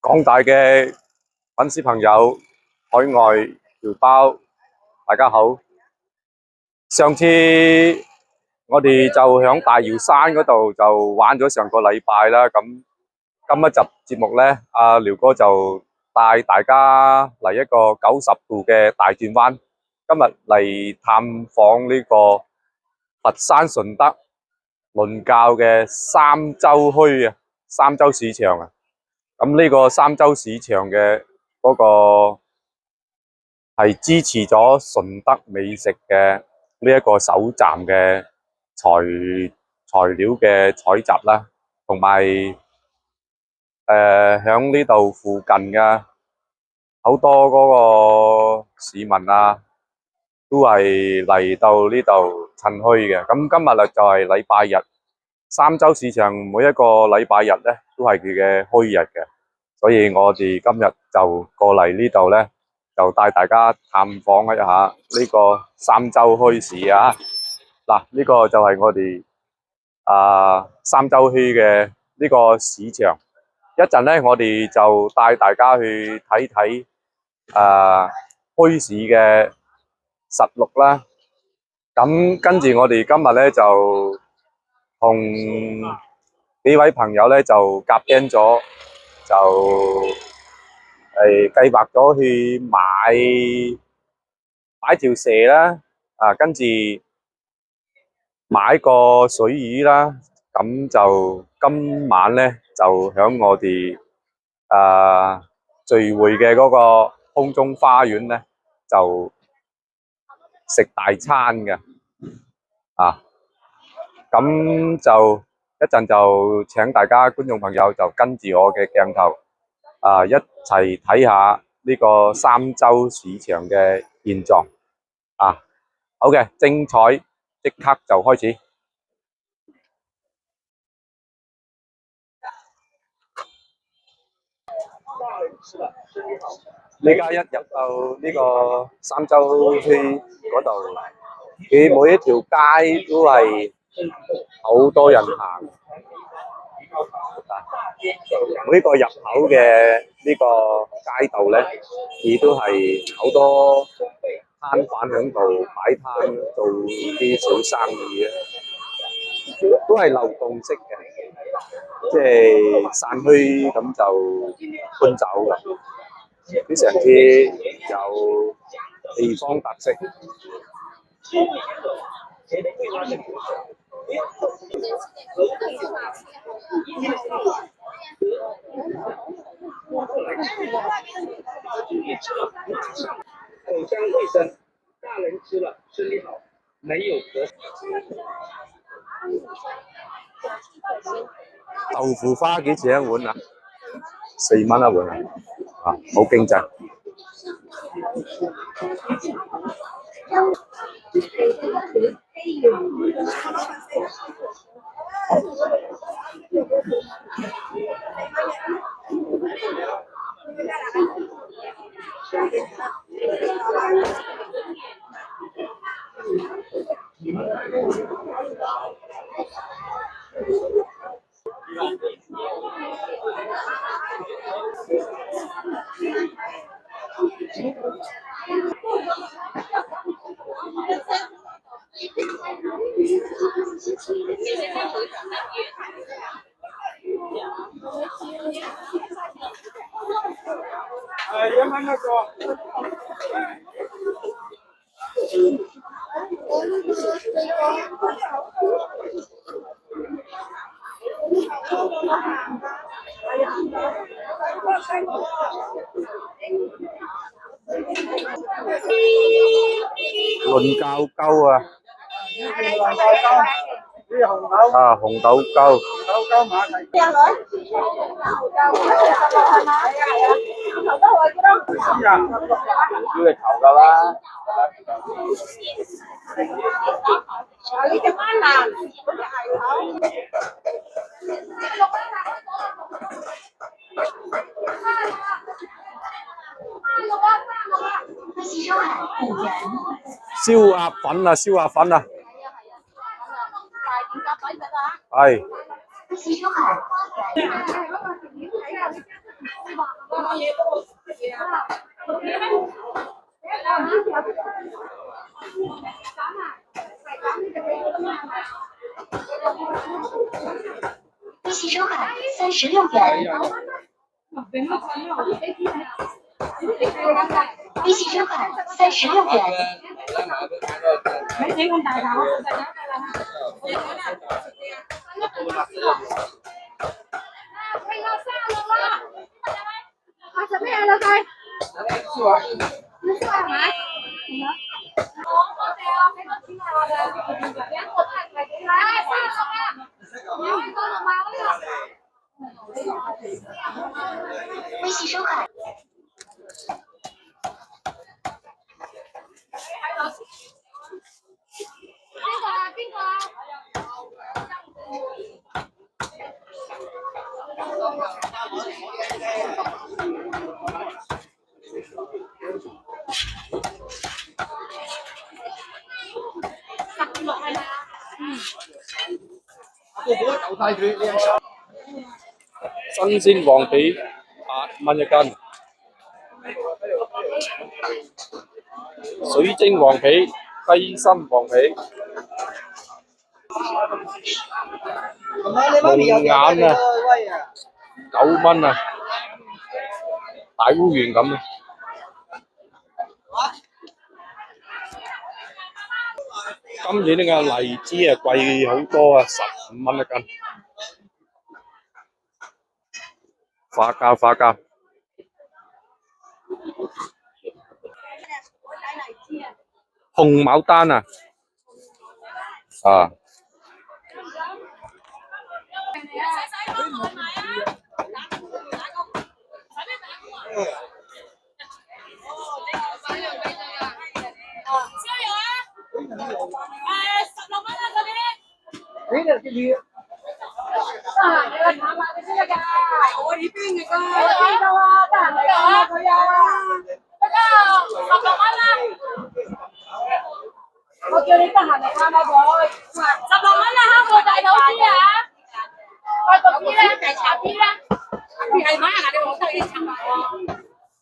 廣大嘅粉絲朋友、海外僑胞，大家好。上次我哋就響大瑤山嗰度就玩咗上個禮拜啦。咁今一集節目咧，阿廖哥就帶大家嚟一個90度嘅大轉彎。今日嚟探訪呢個佛山順德倫教嘅三洲墟啊，三洲市場啊。咁呢個三洲市場嘅嗰個係支持咗順德美食嘅呢一個首站嘅材料嘅採集啦，同埋響呢度附近嘅好多嗰個市民啊，都係嚟到呢度趁墟嘅。咁今日就係禮拜日，三洲市場每一個禮拜日咧都係佢嘅墟日嘅。所以我哋今日就過嚟呢度咧，就帶大家探訪一下呢個三洲墟市啊！嗱，呢個就係我哋三洲墟嘅呢個市場。一陣咧，我哋就帶大家去睇睇墟市嘅實錄啦。咁跟住我哋今日咧就同幾位朋友咧就夾 band 咗。就計劃咗去買條蛇啦，跟住買個水魚啦，咁就今晚咧就響我哋聚會嘅嗰個空中花園咧就食大餐嘅咁就一陣就請大家觀眾朋友就跟住我嘅鏡頭一齊睇下呢個三洲市場嘅現狀好嘅，精彩即刻就開始。呢家一入到呢個三洲墟嗰度，佢每一條街都係好多人行。每個入口嘅呢個街道咧，亦都係好多攤販喺度擺攤做啲小生意嘅，都係流動式嘅，即係散墟咁就搬走㗎，非常之有地方特色。口腔卫生，大人吃了身体好，没有咳嗽。豆腐花幾錢一碗啊？4蚊一碗好經濟。原来那个。倫教鳩啊！紅豆鳩。要嚟頭㗎啦。呢隻斑蘭，嗰隻鞋頭。燒鴨粉啊，燒鴨粉啊。係。利息收款36元，利息收款36元。你整咁大頭，食咩啊老細？要燒係咪？好多謝啊，俾多錢啊我哋，兩個都係幾啦？36啊，有一個同埋嗰個。利息收款。邊個啊？新鮮黃皮8蚊一斤，水晶黃皮、雞心黃皮、龍眼啊9蚊啊，大烏圓咁啊！今年呢個荔枝啊貴好多啊，15蚊一斤。花膠，紅牡丹啊，你去探下佢先得㗎。我呢邊嚟㗎。我知道啊，得閒嚟探下佢啊。得㗎，16蚊啦。我叫你得閒嚟探下佢。16蚊啦，蝦貨大肚豬啊！開個啲啦，大茶啲啦。你係買下你攞得你尋埋喎。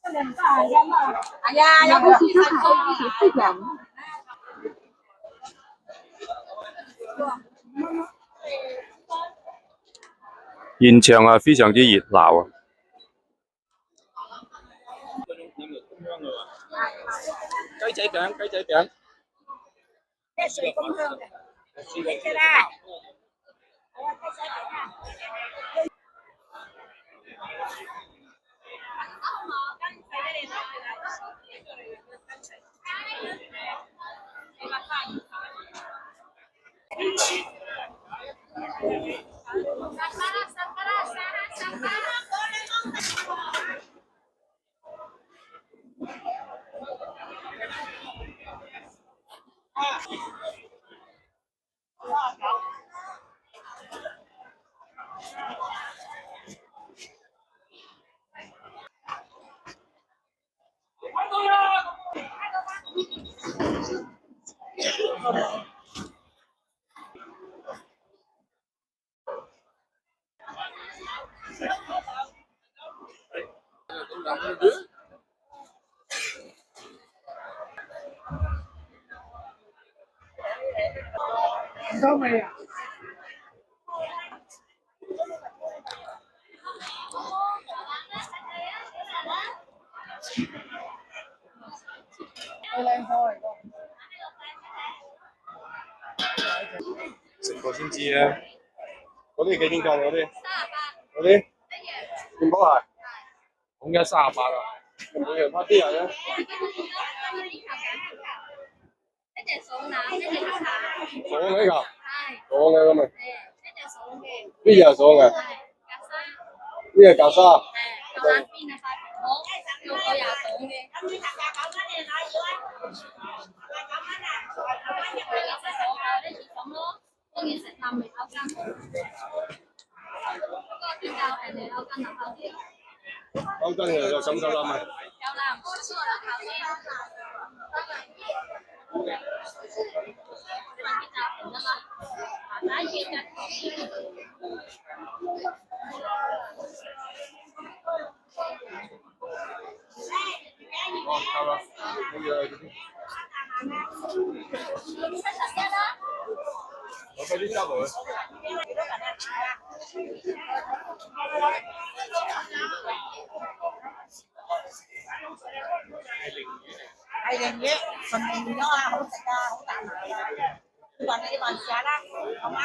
你唔得閒㗎嘛？係啊，有本事就做啲人。現場啊非常之熱鬧啊！雞仔餅，咩水咁香嘅？你食啦。係啊，雞仔餅啊。唔收味啊！好靚貨嚟㗎。食過先知啊！嗰啲幾錢價？嗰啲麵包鞋，統一38啊！每樣乜啲人咧？一隻爽腩，一隻炒蛋。爽嘅㗎，爽嘅咁啊！一隻爽嘅。呢隻係爽嘅，係夾沙。呢隻夾沙。係夠啱邊啊？好，要個廿爽嘅。今年29蚊你哪要啊？29蚊啊！29蚊入去一隻爽啊！呢隻爽咯，當然食啖未口乾。不過點解係你口乾啊？口乾又有什夠啦咪？有啦，唔錯啦，頭先。係型嘅，純型咗啊，好食啊，好大埋啊！你試下啦，好嗎？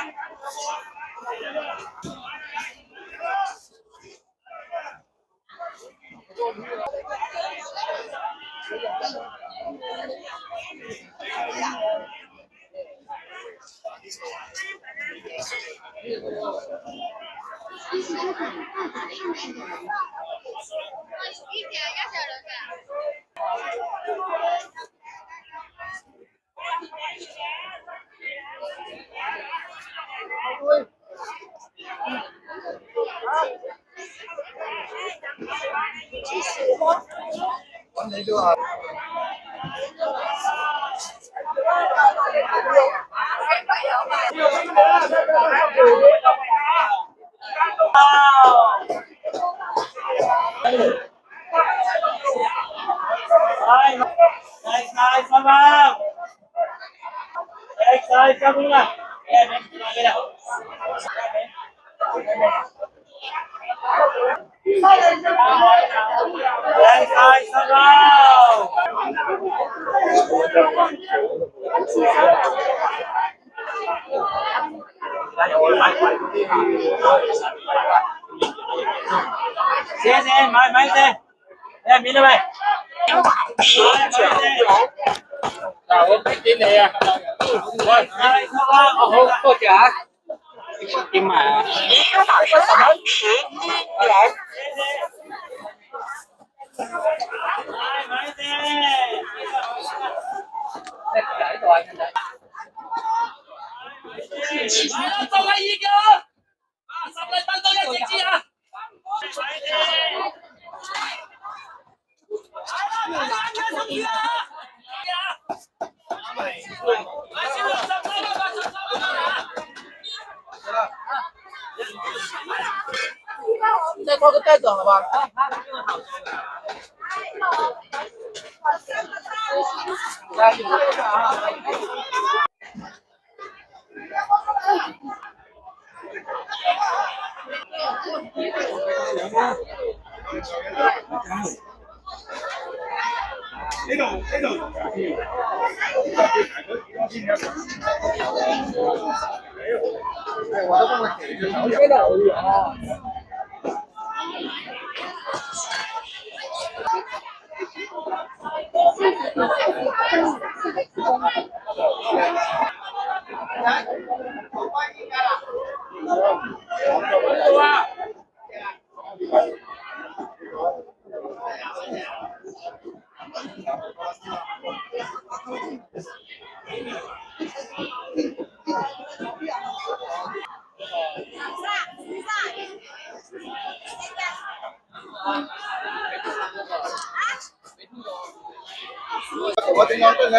一汽车款大法上市的買先，你係面啦喂？嗱，我俾錢你啊！喂，好，多謝啊！點啊？停车宝收款11元。買先，仔度啊，買啦，就係依個啊，10粒等到一隻支啊！買先。再拖个袋子好吧？来，你看一下啊。我點樣跟嘅？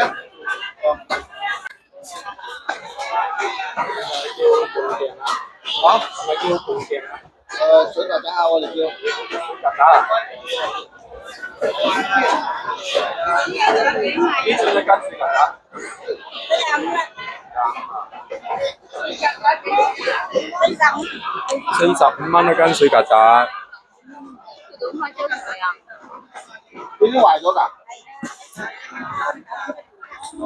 好，係咪叫半鏡啊？水曱甴啊，我哋叫曱甴啊。呢隻一間水曱甴。45蚊一斤水曱甴。已經壞咗㗎？哦。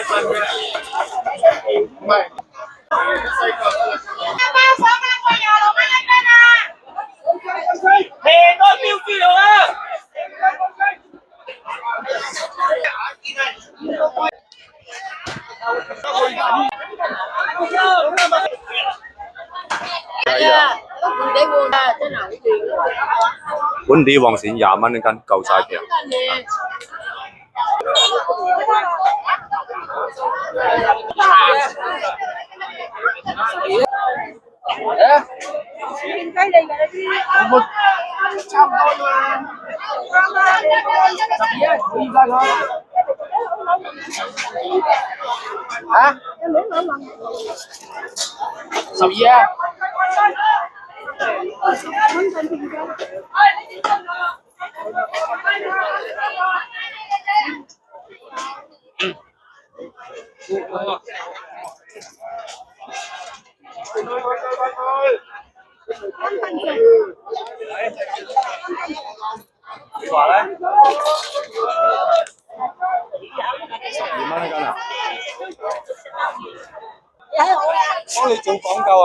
係啊，本地黃鱔20蚊一斤，夠晒平。12啊！你話咧？12蚊一斤啊！幫你做講究啊！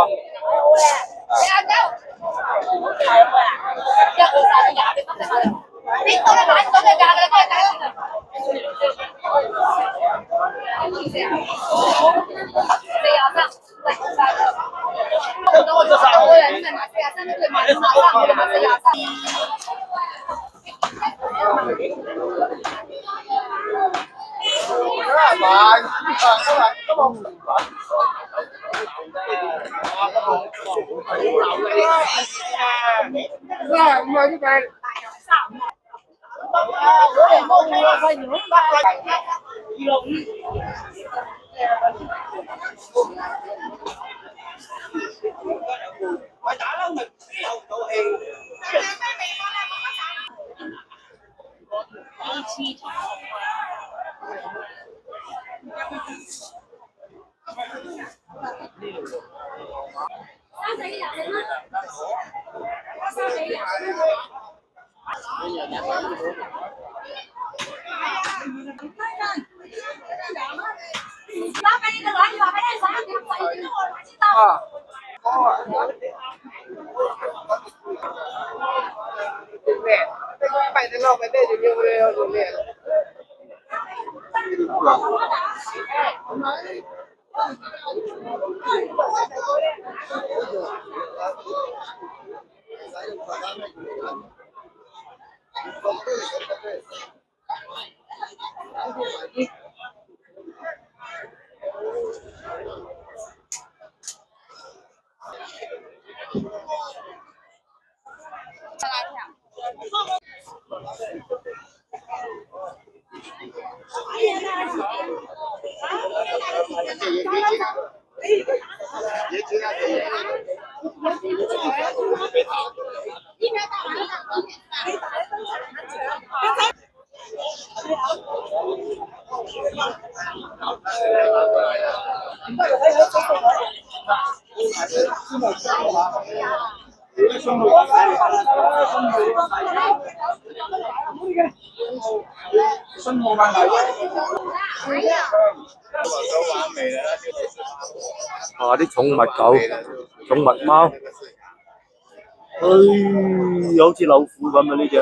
啊！啲寵物狗、寵物貓，好似老虎咁啊！呢只。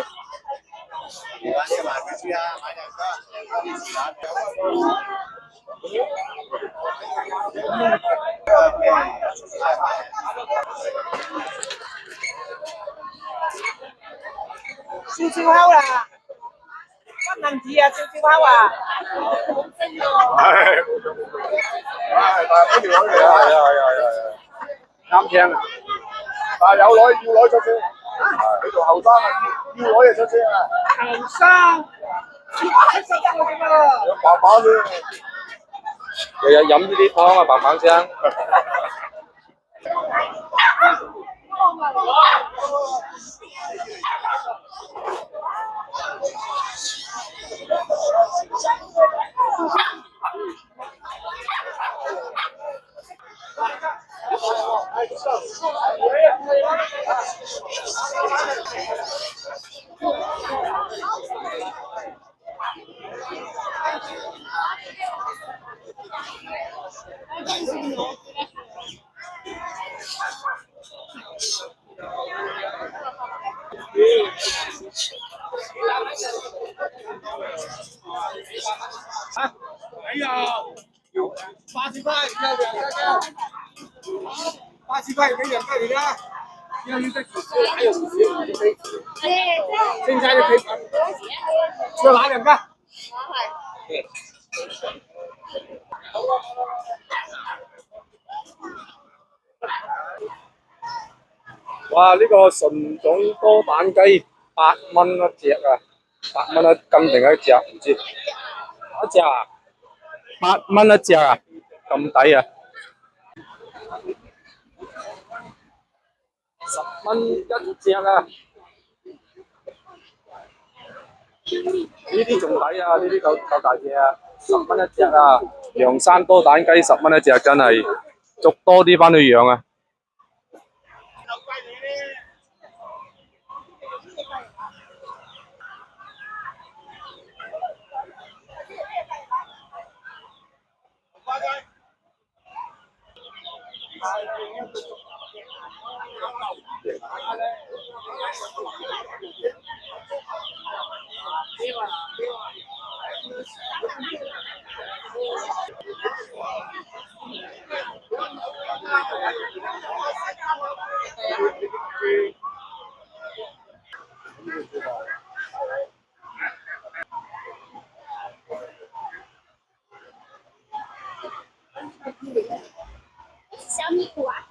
燒燒烤啦，金銀紙啊，燒燒烤啊！啱聽啊！但係有女要女出聲，你做後生啊，要女就出聲啊！後生，有爸爸咧，日日飲呢啲湯啊，嘭嘭聲。哎呀，80块要两个的，80块给两个你的，要一个几十，还有50就可以，现在就可以，要拿两个。对。哇！呢、個純種多蛋雞8蚊一隻啊，8蚊一斤定一隻唔知，一隻啊，8蚊一隻啊，咁抵啊！10蚊一隻啊！呢啲仲抵啊！呢啲夠大隻啊，10蚊一隻啊！陽山多蛋雞10蚊一隻，真係捉多啲翻去養啊！小米股啊。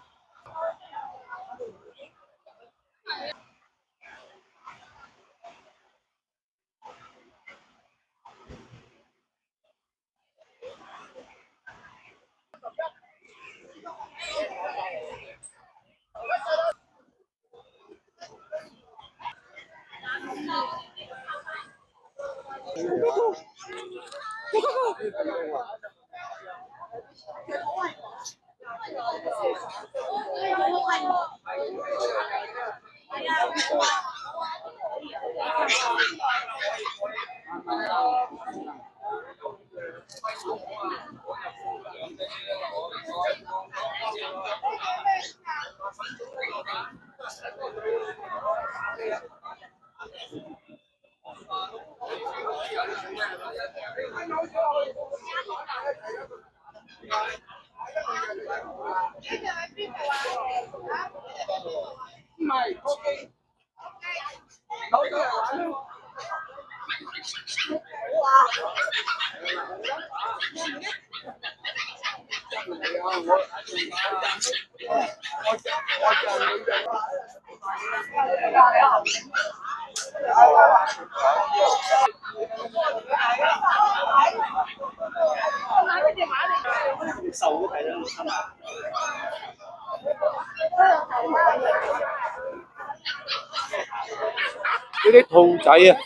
呢啲兔仔啊！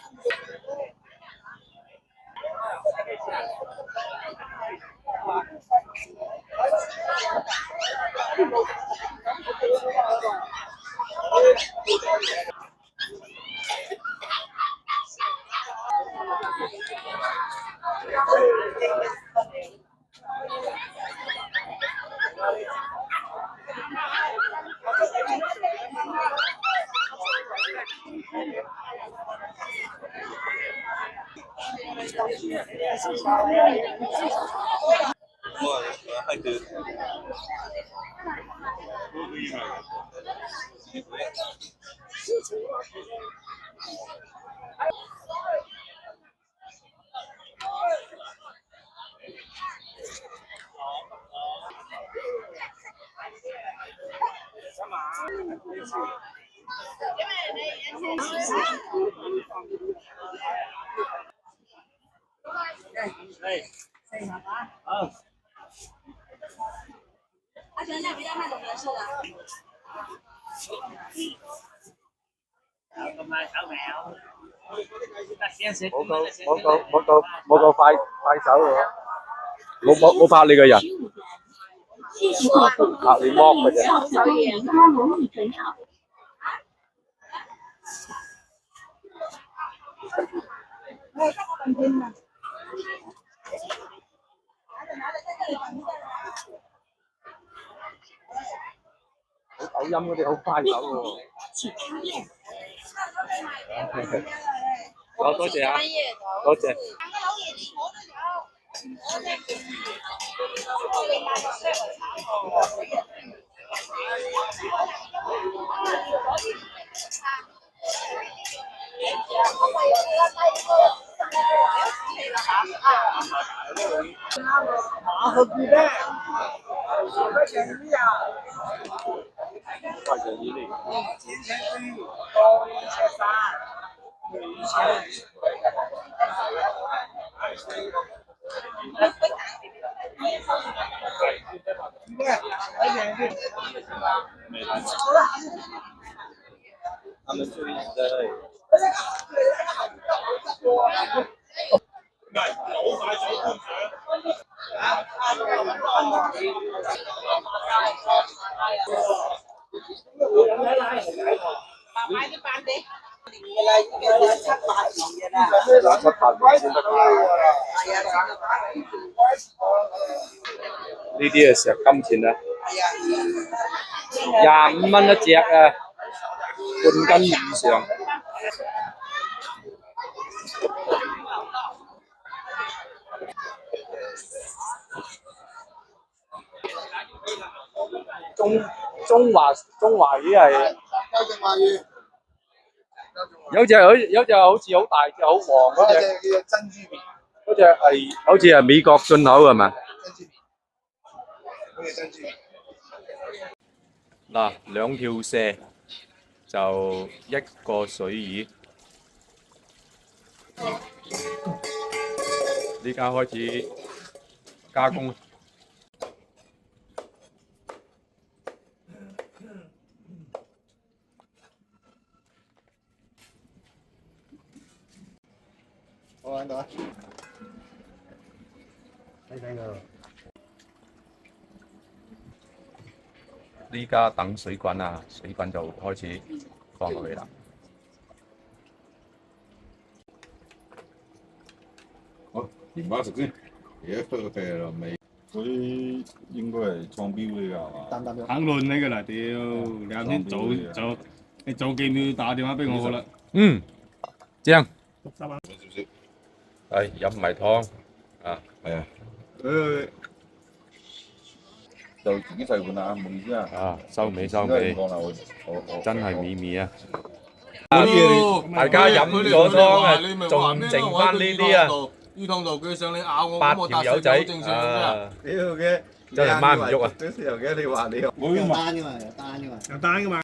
阿全那比较看懂合适的。冇夠快手喎，冇拍你嘅人，拍你剝嘅啫。小园花龙米粉炒。抖音嗰啲好快手喎。好，多謝啊，多謝。马和鸡蛋，2块钱一粒啊。快点一粒。今天是多1300，1000。他们就一直在那里。買啲板啲㗎啦，已經係700年㗎啦。 700先得。係啊，呢啲係石金錢啊，25蚊一隻啊，半斤以上。中華魚係有隻好似好大隻好黃嗰隻，叫珍珠片，嗰隻係好似係美國進口係咪？珍珠片，嗰隻珍珠片。嗱，2條蛇就1個水魚。呢家開始加工。我喺度啊！睇睇佢。呢家等水滾啊，水滾就開始放落去啦。好，鹽巴食先。而家出個啤啦未？嗰啲應該係創標嚟㗎係嘛？啖啖肉。肯論你㗎啦，屌！你啱先你早幾秒打電話俾我㗎啦。嗯，正。少少。係飲埋湯啊，係啊。就自己細碗啊，唔好意思啊。啊，收尾，我真係美味啊！大家飲咗湯啊，仲剩翻呢啲啊，呢湯度佢上你咬我， 8條友仔啊，屌嘅，真係掹唔喐啊！嗰時候嘅你話你有單㗎嘛？